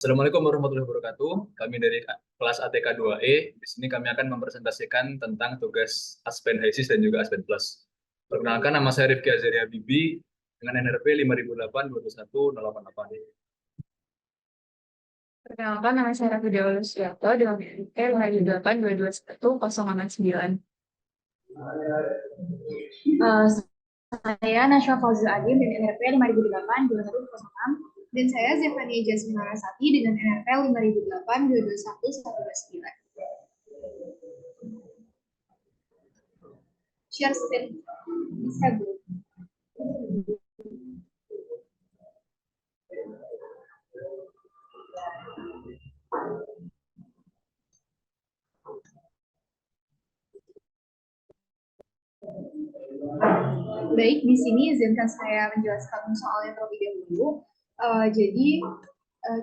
Assalamualaikum warahmatullahi wabarakatuh. Kami dari kelas ATK 2E. Di sini kami akan mempresentasikan tentang tugas Aspen HISIS dan juga Aspen Plus. Perkenalkan, nama saya Rifki Azari Habibi dengan NRP 5008 Perkenalkan, nama saya Ratu Dewa Lusiarto dengan NIK 58221-089. Saya Nasya Fauzi Agim dengan NRP 5008-2106. Dan saya Zefania Jasmine Arasati dengan NRP 5008-221-129. Share screen disable. Baik, di sini izinkan saya menjelaskan soalnya terlebih dahulu.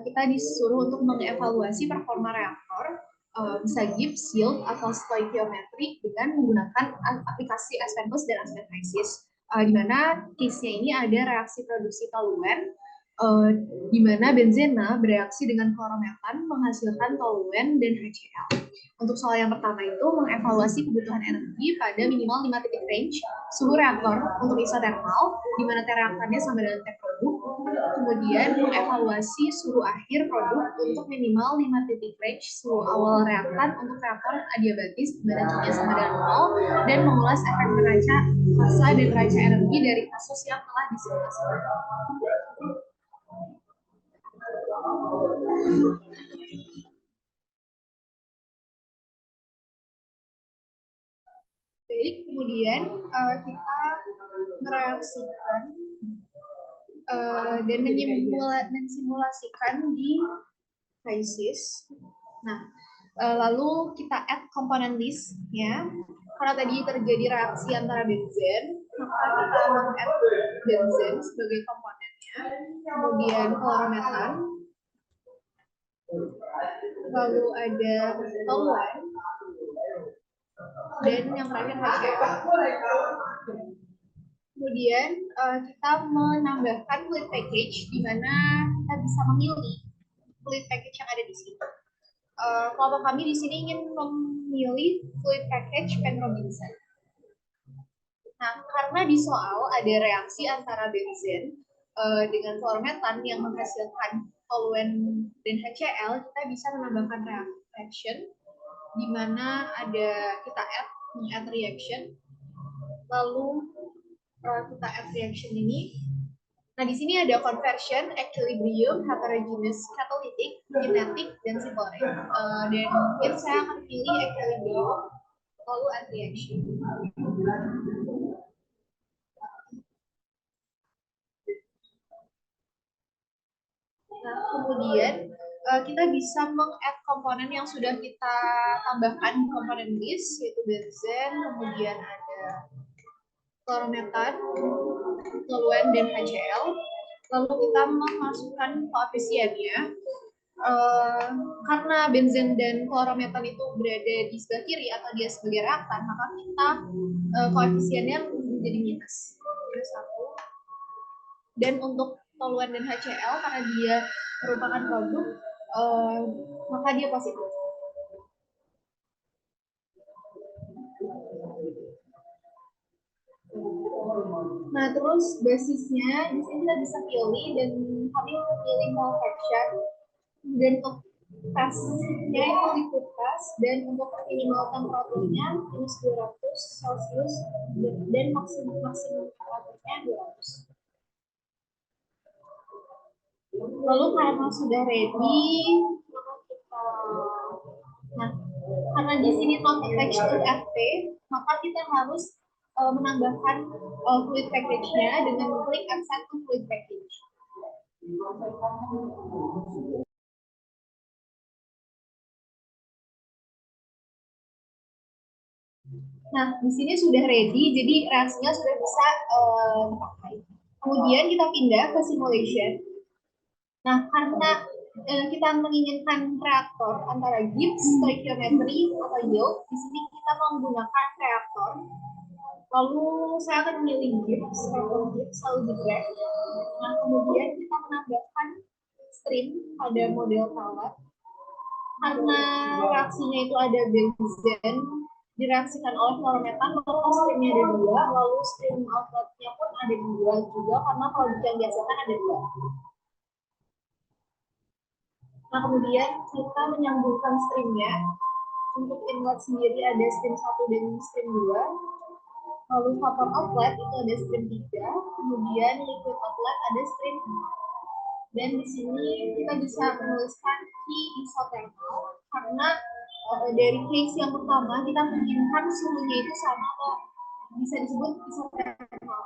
Kita disuruh untuk mengevaluasi performa reaktor, bisa Gibbs, yield, atau stoichiometry dengan menggunakan aplikasi Aspen Plus dan Aspen HISIS. Di mana case-nya ini ada reaksi produksi toluen, di mana benzena bereaksi dengan klorometan menghasilkan toluen dan HCl. Untuk soal yang pertama itu mengevaluasi kebutuhan energi pada minimal 5 titik range suhu reaktor untuk isotermal, di mana T reaktannya sama dengan T produk. Kemudian mengevaluasi suhu akhir produk untuk minimal 5 titik range suhu awal reaktan untuk reaktor adiabatis, di mana Q-nya sama dengan 0, dan mengulas efek neraca massa dan neraca energi dari kasus yang telah disimulasikan. Baik, kemudian kita mereaksikan dan mensimulasikan di HISIS. Nah, lalu kita add komponen list-nya. Karena tadi terjadi reaksi antara benzen, maka kita meng-add benzen sebagai komponennya. Kemudian klorometan. Lalu ada toluen. Dan yang terakhir HCl. Kemudian kita menambahkan fluid package, di mana kita bisa memilih fluid package yang ada di sini. Kelompok kami di sini ingin memilih fluid package Penn Robinson. Nah, karena di soal ada reaksi antara benzen dengan klorometan yang menghasilkan toluen dan HCl, kita bisa menambahkan reaction, di mana ada kita add reaction, lalu kita add reaction ini. Nah, di sini ada conversion, equilibrium, heterogeneous, catalytic, kinetic, dan simple rate. Dan mungkin saya akan pilih equilibrium, lalu add reaction. Nah, kemudian kita bisa meng-add komponen yang sudah kita tambahkan di komponen list, yaitu benzen, kemudian ada klorometan, toluen, dan HCl. Lalu kita memasukkan koefisiennya. Karena benzen dan klorometan itu berada di sebelah kiri atau dia sebagai reaktan, maka kita koefisiennya menjadi minus 1. Dan untuk toluen dan HCl, karena dia merupakan produk, maka dia positif. Nah, terus basisnya di sini kita bisa pilih, dan kami memilih mole fraction, dan untuk tesnya itu liquid test, dan untuk minimal temperaturnya minus 200 Celsius, dan maksimum temperaturnya 200. Lalu karena sudah ready, maka kita, nah, karena di sini not attached to FP, maka kita harus menambahkan fluid package-nya dengan klik add to fluid package. Nah, di sini sudah ready, jadi reaksinya sudah bisa dipakai. Kemudian kita pindah ke simulation. Nah, karena kita menginginkan reaktor antara Gibbs, stoichiometry, atau yield, di sini kita menggunakan reaktor. Lalu saya akan memilih Gibbs, lalu di drag. Nah, kemudian kita menambahkan stream pada model pellet. Karena reaksinya itu ada benzen direaksikan oleh fluorometan, maka streamnya ada dua, lalu stream outletnya pun ada dua juga karena produk yang dihasilkan ada dua. Nah, kemudian kita menyambungkan streamnya. Untuk inlet sendiri ada stream 1 dan stream 2. Lalu vapor outlet itu ada stream 3. Kemudian liquid outlet ada stream 4. Dan di sini kita bisa menuliskan key isothermal karena dari case yang pertama kita menginginkan suhunya itu sama atau bisa disebut isothermal.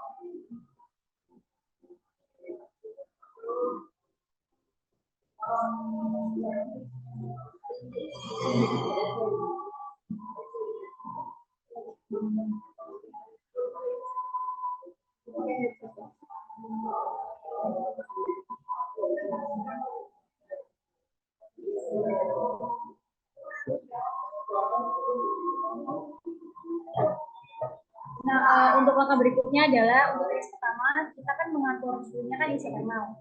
Nah, untuk langkah berikutnya adalah untuk yang pertama kita kan mengatur suhunya kan isothermal.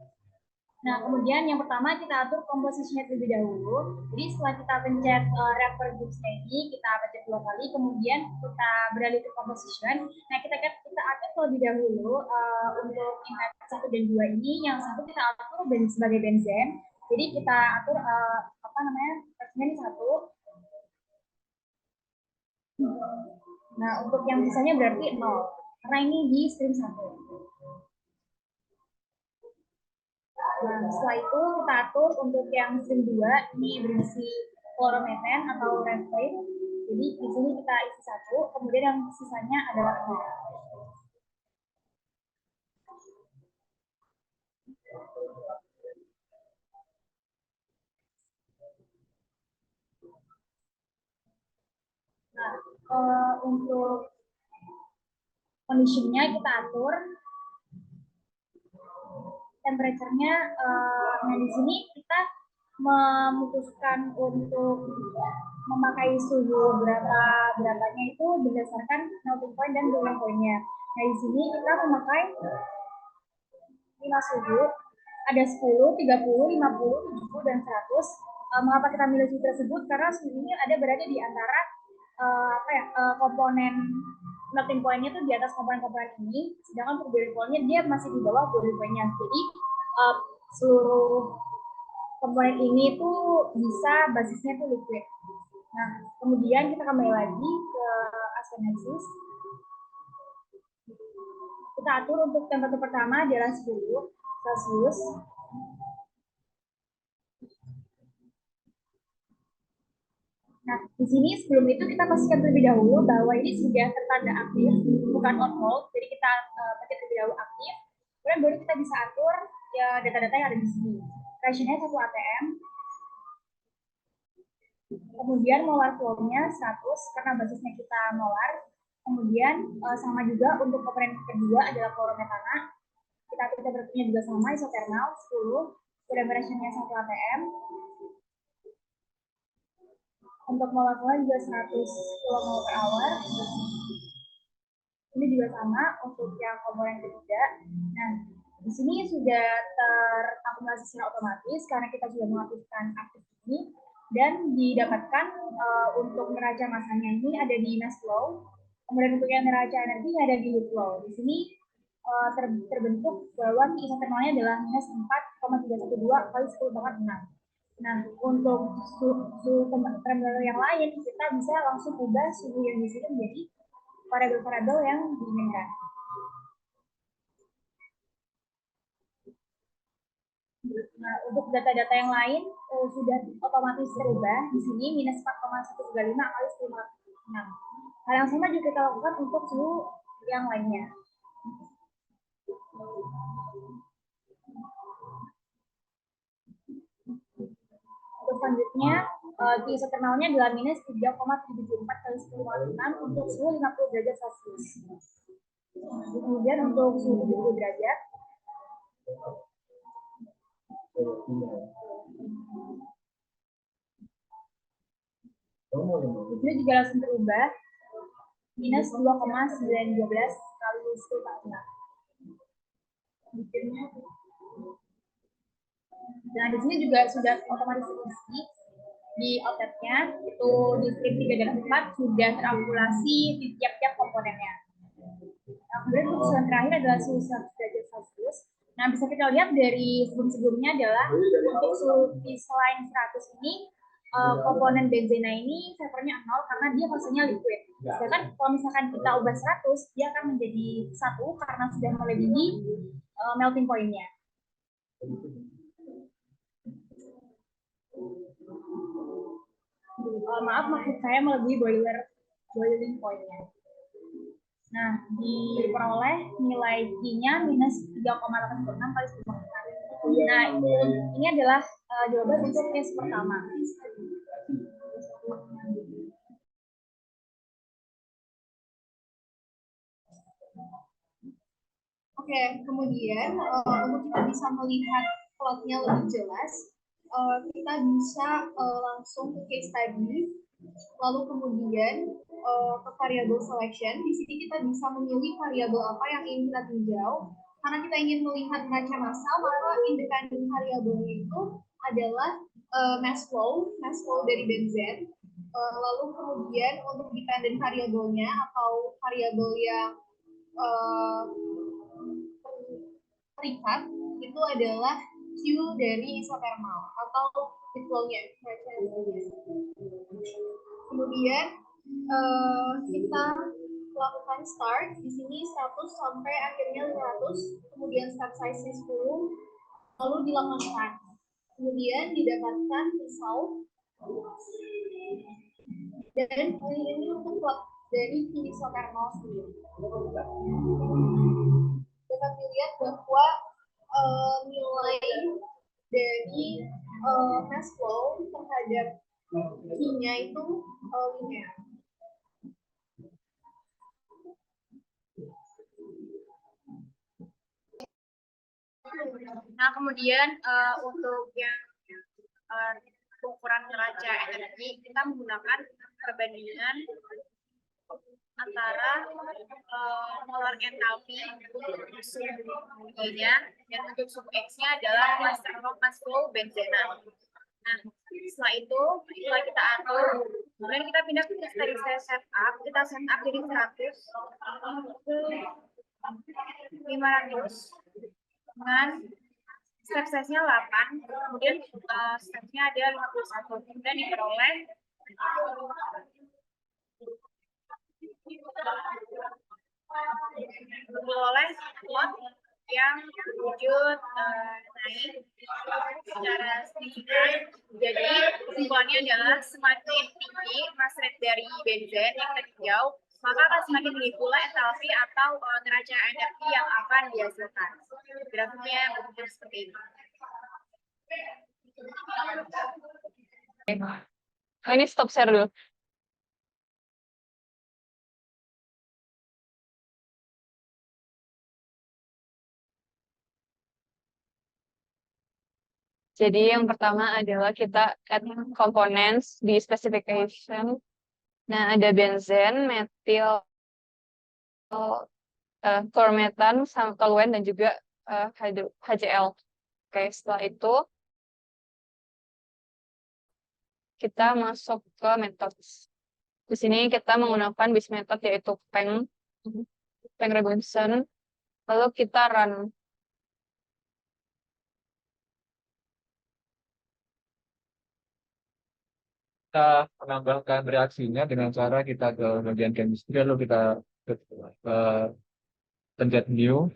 Nah, kemudian yang pertama kita atur komposisinya terlebih dahulu. Jadi setelah kita pencet reactor groupsnya ini, kita pencet 2 kali, kemudian kita beralih ke composition. Nah, kita atur terlebih dahulu untuk inlet 1 dan 2 ini, yang satu kita atur sebagai benzen. Jadi kita atur versinya ini 1. Nah, untuk yang sisanya berarti 0, karena ini di stream 1. Nah, setelah itu kita atur untuk yang stream 2 ini berisi fluorometen atau renfrate. Jadi di sini kita isi 1, kemudian yang sisanya adalah 0. Nah, untuk conditionnya kita atur temperature-nya. Nah, di sini kita memutuskan untuk memakai suhu berapanya itu berdasarkan melting point dan boiling point-nya. Nah, di sini kita memakai 5 suhu, ada 10, 30, 50, 70, dan 100. Mengapa kita milih suhu tersebut? Karena suhu ini berada di antara komponen melting point-nya itu di atas komponen-komponen ini, sedangkan untuk boiling point-nya dia masih di bawah boiling point-nya. Jadi seluruh komponen ini tuh bisa basisnya tuh liquid. Nah, kemudian kita kembali lagi ke aspenesis. Kita atur untuk temperatur pertama adalah 10 Celcius. Nah, di sini sebelum itu kita pastikan terlebih dahulu bahwa ini sudah tertanda aktif, bukan on hold. Jadi kita pakai terlebih dahulu aktif. Kemudian baru kita bisa atur ya data-data yang ada di sini. Ratio-nya 1 atm. Kemudian molar flow-nya 100 karena basisnya kita molar. Kemudian sama juga untuk komponen kedua adalah fluorometana. Kita atur temperaturnya juga sama, isothermal 10. Kemudian ratio-nya 1 atm. Untuk molar flow juga 100 kmol per hour. Ini juga sama untuk yang komponen ketiga. Nah, di sini sudah terakumulasi secara otomatis karena kita sudah mengaktifkan aktif ini, dan didapatkan untuk neraca masanya ini ada di mass flow. Kemudian untuk yang neraca energi ada di heat flow. Di sini terbentuk bahwa isothermalnya adalah minus 4,312 kali 10 pangkat 6. Nah, untuk suhu termometer yang lain, kita bisa langsung ubah suhu yang di sini menjadi variabel-variabel yang diinginkan. Nah, untuk data-data yang lain sudah otomatis terubah. Di sini minus 4,135 kali 10 6. Hal yang sama juga kita lakukan untuk suhu yang lainnya. Untuk selanjutnya, di isothermalnya adalah minus 3,74 kali 10 6 untuk suhu 50 derajat Celcius. Kemudian untuk suhu 70 derajat, ini juga langsung berubah minus 2,912 kali 10 6. Nah, di sini juga sudah otomatis terisi di outletnya, itu di strip 3 dan 4 sudah terakumulasi di tiap-tiap komponennya. Nah, kemudian keputusan terakhir adalah suhu 100 derajat Celcius. Nah, bisa kita lihat dari sebelum-sebelumnya adalah untuk suhu baseline 100 ini komponen benzena ini vapornya 0 karena dia fasenya liquid. Sedangkan kalau misalkan kita ubah 100, dia akan menjadi 1 karena sudah melebihi melting point-nya. Maaf, maksud saya melebihi boiling point-nya. Nah, diperoleh nilai Q-nya minus 3,86 kali 10. Nah, ini adalah jawaban untuk case pertama. Oke, kemudian untuk kita bisa melihat plotnya lebih jelas, kita bisa langsung ke case study, lalu kemudian ke variable selection. Di sini kita bisa memilih variabel apa yang ingin kita tinjau. Karena kita ingin melihat neraca massal, maka independent variabelnya itu adalah mass flow dari benzen. Lalu kemudian untuk dependent variabelnya atau variabel yang terikat itu adalah Q dari isotermal atau heat flow-nya. Kemudian kita lakukan start di sini 100 sampai akhirnya 500, kemudian step size 10, lalu dilakukan. Kemudian didapatkan result dan ini untuk plot dari isotermal sendiri. Dapat dilihat bahwa nilai dari mass flow terhadap Q-nya itu linear. Nah, kemudian untuk yang ukuran neraca energi, kita menggunakan perbandingan antara molar enthalpy untuk suhu Y-nya dan untuk suhu X-nya adalah mass flow benzena. Nah, setelah itu kita atur, kemudian kita pindah ke steady state setup, kita setup jadi 100 ke 500 dengan step size-nya 8, kemudian step-nya ada 51, kemudian diperoleh plot yang wujud naik secara signifikan. Jadi kesimpulannya adalah semakin tinggi mass rate dari benzen yang kita tinjau, maka akan semakin tinggi pula enthalpy atau neraca energi yang akan dihasilkan. Grafiknya berbentuk seperti ini. Oh, ini stop share dulu. Jadi yang pertama adalah kita add components di specification. Nah, ada benzen, metil, chloromethan, toluen, dan juga HCl. Oke, setelah itu kita masuk ke metode. Di sini kita menggunakan bis method yaitu Peng Robinson. Lalu kita run. Kita menambahkan reaksinya dengan cara kita ke bagian chemistry, lalu kita ke pencet new.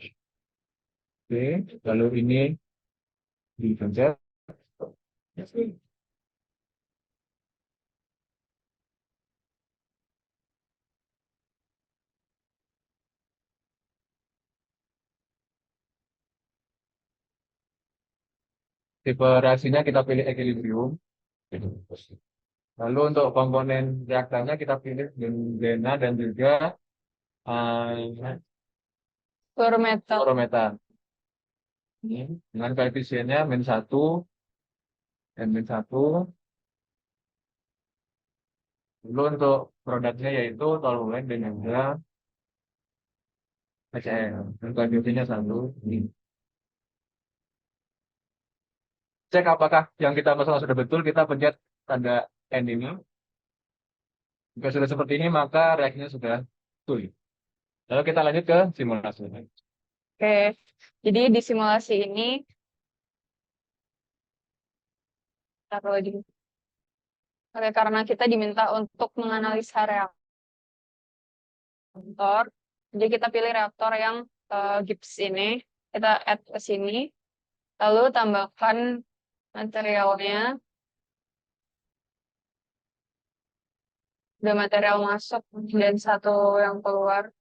Oke, lalu ini dipencet. Tipe reaksinya kita pilih equilibrium. Lalu untuk komponen reaktannya kita pilih benzena dan juga chloromethan. Dengan koefisiennya -1 dan -1. Lalu untuk produknya yaitu toluen dan juga HCl. Dan koefisiennya 1. cek apakah yang kita masalah sudah betul, kita pencet tanda N ini. Jika sudah seperti ini, maka reaksinya sudah betul. Lalu kita lanjut ke simulasi. Oke, jadi di simulasi ini taruh di Oke, karena kita diminta untuk menganalisa reaktor, jadi kita pilih reaktor yang gips ini, kita add ke sini, lalu tambahkan materialnya, ada material masuk dan satu yang keluar,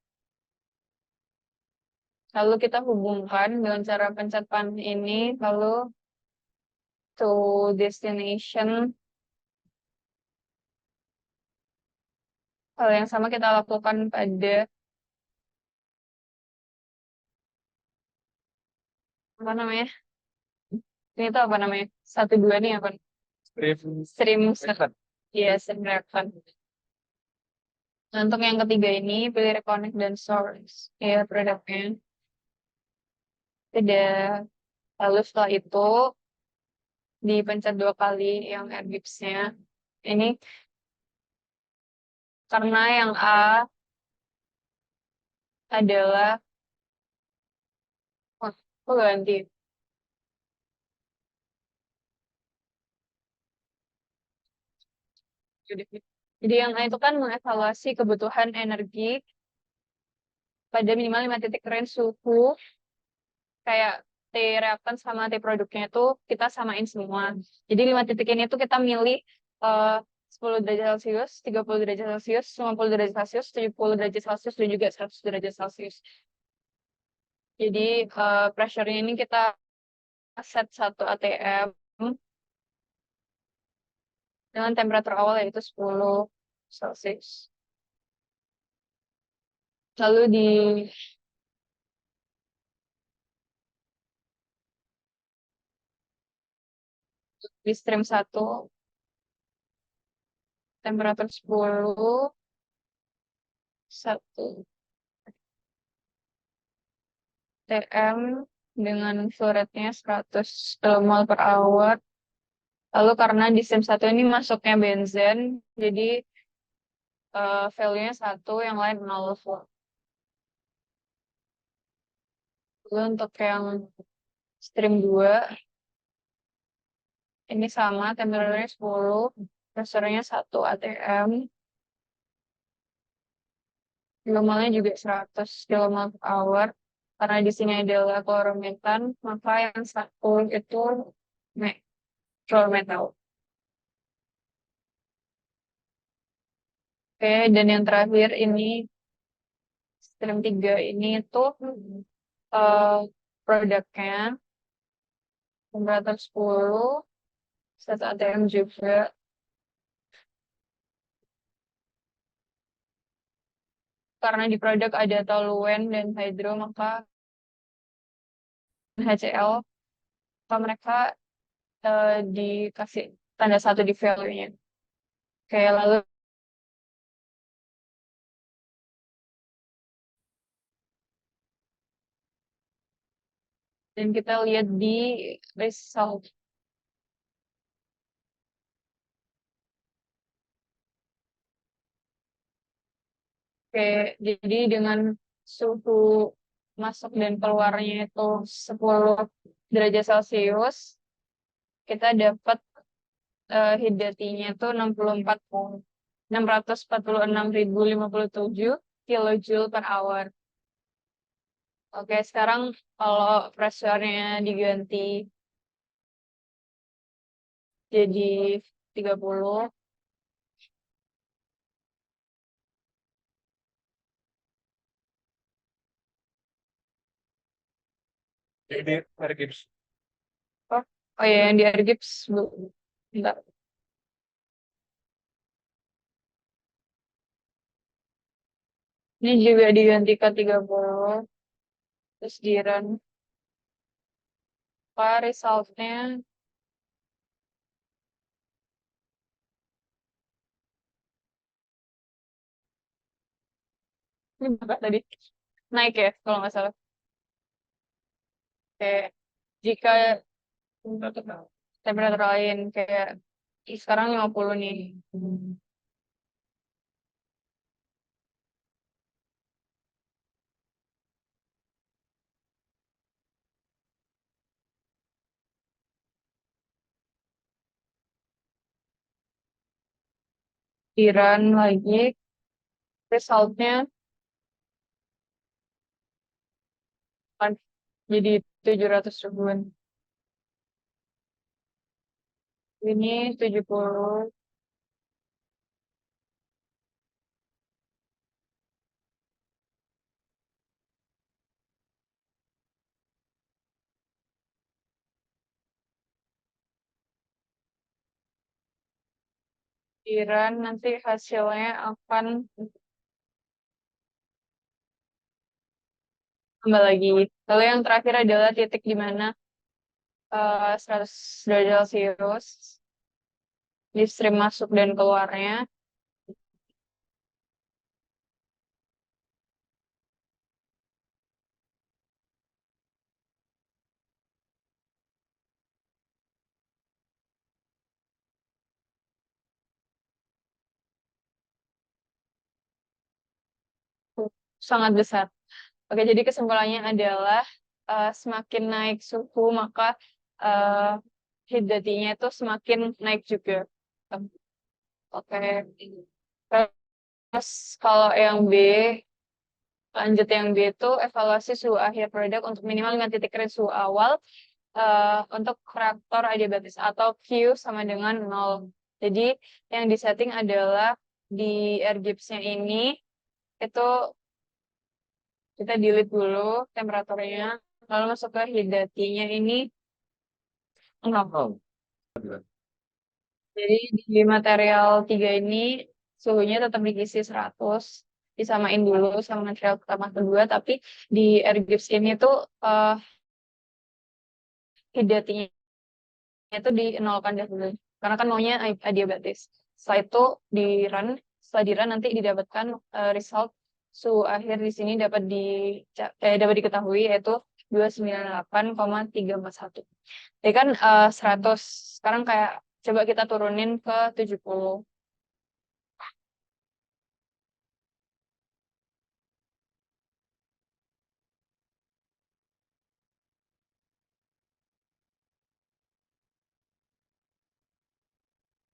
lalu kita hubungkan dengan cara pencet panel ini, lalu to destination. Hal yang sama kita lakukan pada apa namanya? Ini tuh apa namanya? Satu dua nih apa? Stream ya, stream reaction. Nah, untuk yang ketiga ini pilih reconnect dan source ya produknya. Tidak. Lalu setelah itu dipencet 2 kali yang air gipsnya. Ini karena yang A adalah oh, ganti. Jadi yang A itu kan mengevaluasi kebutuhan energi pada minimal 5 titik range suhu kayak T reaktan sama T produknya itu kita samain semua. Jadi 5 titik ini tuh kita milih eh, 10 derajat Celcius, 30 derajat Celcius, 50 derajat Celcius, 70 derajat Celcius, dan juga 100 derajat Celcius. Jadi pressure-nya ini kita set 1 atm dengan temperatur awal yaitu 10 Celcius. Lalu di stream 1 temperatur 10 1 TM dengan flow rate-nya 100 mol per hour. Lalu karena di stream 1 ini masuknya benzen, jadi value-nya 1, yang lain 0 volt. Lalu untuk yang stream 2, ini sama, temperaturnya 10, pressure-nya 1 atm, kilomolnya juga 100 kilomol per hour. Karena di sini adalah klorometan, maka yang 1 itu metal. Oke, dan yang terakhir ini stream 3 ini itu produknya temperatur 10, 1 atm juga. Karena di produk ada toluen dan hydro, maka HCl, maka mereka dikasih tanda 1 di value-nya. Oke, lalu dan kita lihat di result. Oke, jadi dengan suhu masuk dan keluarnya itu 10 derajat Celcius, kita dapat hidatinya itu 646.057 kilojoule per hour. Oke, sekarang kalau pressure-nya diganti jadi 30, Jadi air gips. oh ya, yang di air gips, bentar. Ini juga diganti ke 30, terus di run. Apa result-nya? Ini berapa tadi? Naik ya, kalau nggak salah. Oke, jika temperatur lain kayak sekarang 50 nih. Di-run lagi, resultnya kan jadi 700 ribuan. Ini 70. Di-run nanti hasilnya akan tambah lagi. Lalu yang terakhir adalah titik di mana 100 derajat Celcius di stream masuk dan keluarnya. Sangat besar. Oke, jadi kesimpulannya adalah semakin naik suhu maka uh, hidatinya itu semakin naik juga. Oke. Terus kalau yang B, lanjut yang B itu evaluasi suhu akhir produk untuk minimal 5 titik keren suhu awal untuk reaktor adiabatis atau Q sama dengan 0. Jadi yang disetting adalah di air gipsnya ini itu kita delete dulu temperaturnya, lalu masuk ke hidatinya ini 0. Jadi di material 3 ini suhunya tetap diisi 100, disamain dulu sama material pertama kedua, tapi di air gips ini tuh hidatinya itu dinolkan dahulu. Karena kan maunya adiabatis. Setelah itu di run, setelah di run nanti didapatkan result suhu akhir di sini dapat diketahui yaitu 298,341. Jadi kan 100. Sekarang kayak coba kita turunin ke 70.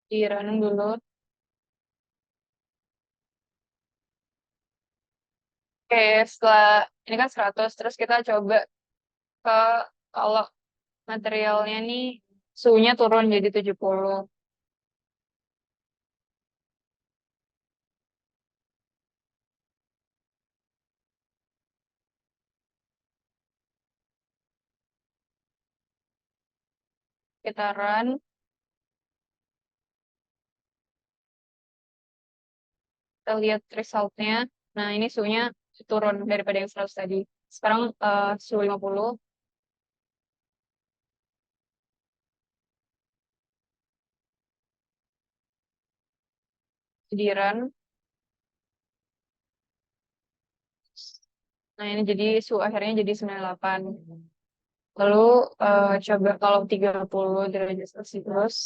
Di run dulu. Oke, setelah ini kan 100, terus kita coba ke kalau materialnya nih suhunya turun jadi 70. Kita run, kita lihat resultnya. Nah, ini suhunya turun daripada yang 100 tadi. Sekarang suhu 50. Di run. Nah, ini jadi suhu akhirnya jadi 98. Lalu coba kalau 30 derajat Celcius.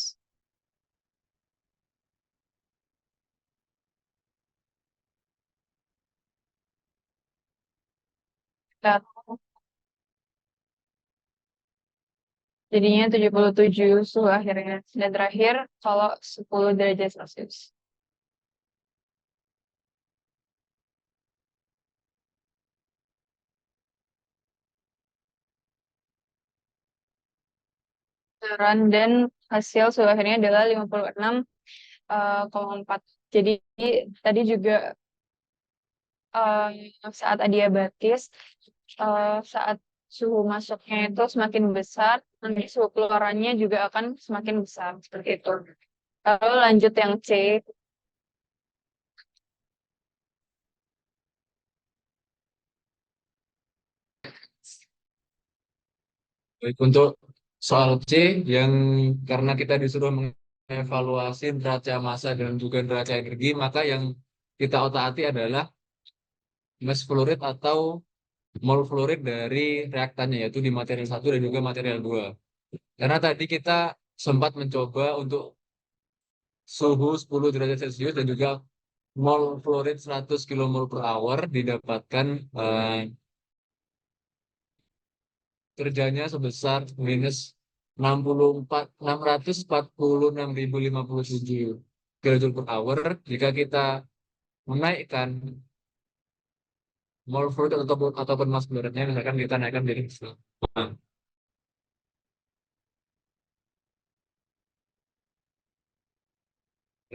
Kita jadinya 77 suhu akhirnya. Dan terakhir kalau 10 derajat Celcius. Run dan hasil suhu akhirnya adalah 56,4. Jadi tadi juga saat adiabatis, saat suhu masuknya itu semakin besar, nanti suhu keluarannya juga akan semakin besar seperti itu. Lalu lanjut yang C. Baik, untuk soal C yang karena kita disuruh mengevaluasi neraca massa dan juga neraca energi, maka yang kita otak-atik adalah mass flow rate atau mol flow rate dari reaktannya, yaitu di material 1 dan juga material 2. Karena tadi kita sempat mencoba untuk suhu 10 derajat Celcius dan juga mol fluorid 100 kmol per hour didapatkan kerjanya sebesar minus 646.057 kilojoule per hour. Jika kita menaikkan mol fluid ataupun mass fluidnya, misalkan kita naikkan jadi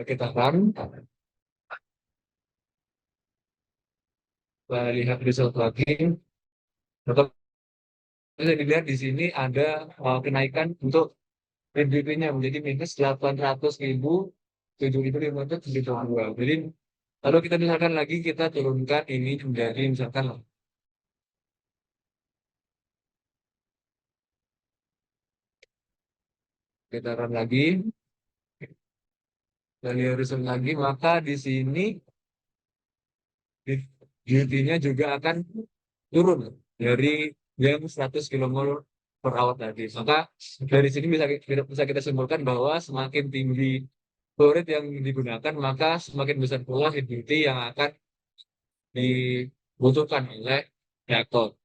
kita run, kita lihat result lagi, tetap bisa dilihat di sini ada kenaikan untuk PDP-nya menjadi minus 800.007.572. Jadi lalu kita misalkan lagi kita turunkan ini menjadi misalkan kita run lagi, dan horizon lagi, maka di sini duty-nya juga akan turun dari yang 100 kmol per hour tadi. Maka dari sini bisa kita simpulkan bahwa semakin tinggi fluid yang digunakan, maka semakin besar pula heat duty yang akan dibutuhkan oleh reaktor.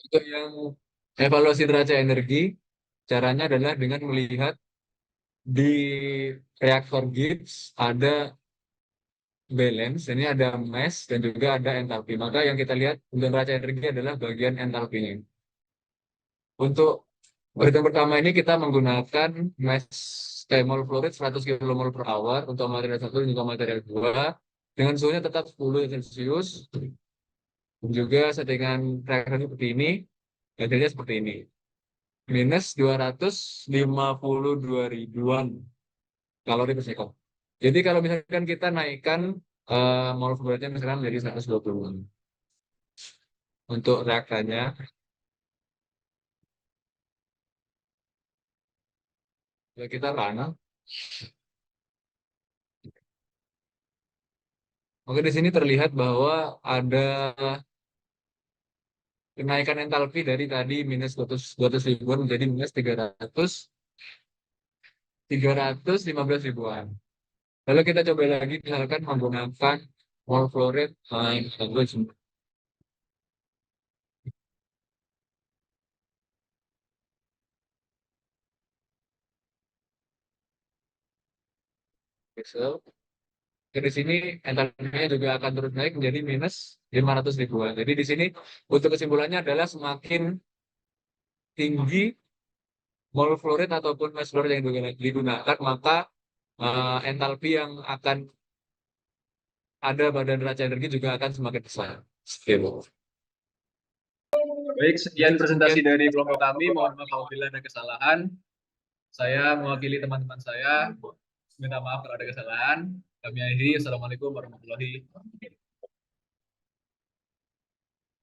Untuk yang evaluasi neraca energi, caranya adalah dengan melihat di reaktor Gibbs ada balance, ini ada mass dan juga ada entalpi. Maka yang kita lihat untuk neraca energi adalah bagian entalpinya. Untuk perhitungan pertama ini kita menggunakan mass mol fluid 100 kmol per hour untuk material 1 dan juga material 2 dengan suhunya tetap 10 Celcius. Dan juga settingan reaktor seperti ini, hasilnya seperti ini. Minus 252 ribuan kalori per sekon. Jadi kalau misalkan kita naikkan mol fluidnya misalkan menjadi 120 untuk reaktornya, ya kita run. Oke, di sini terlihat bahwa ada kenaikan entalpi dari tadi minus 200 ribuan menjadi minus 315 ribuan. Lalu kita coba lagi misalkan menggunakan mol fluoride di sini entalpinya juga akan terus naik menjadi minus 500 ribuan. Jadi di sini untuk kesimpulannya adalah semakin tinggi mol fluoride ataupun mass fluoride yang digunakan, maka entalpi yang akan ada pada neraca energi juga akan semakin besar. Baik, sekian presentasi dari kelompok kami. Mohon maaf apabila ada kesalahan. Saya mewakili teman-teman saya minta maaf kalau ada kesalahan. Kami akhiri. Assalamualaikum warahmatullahi wabarakatuh.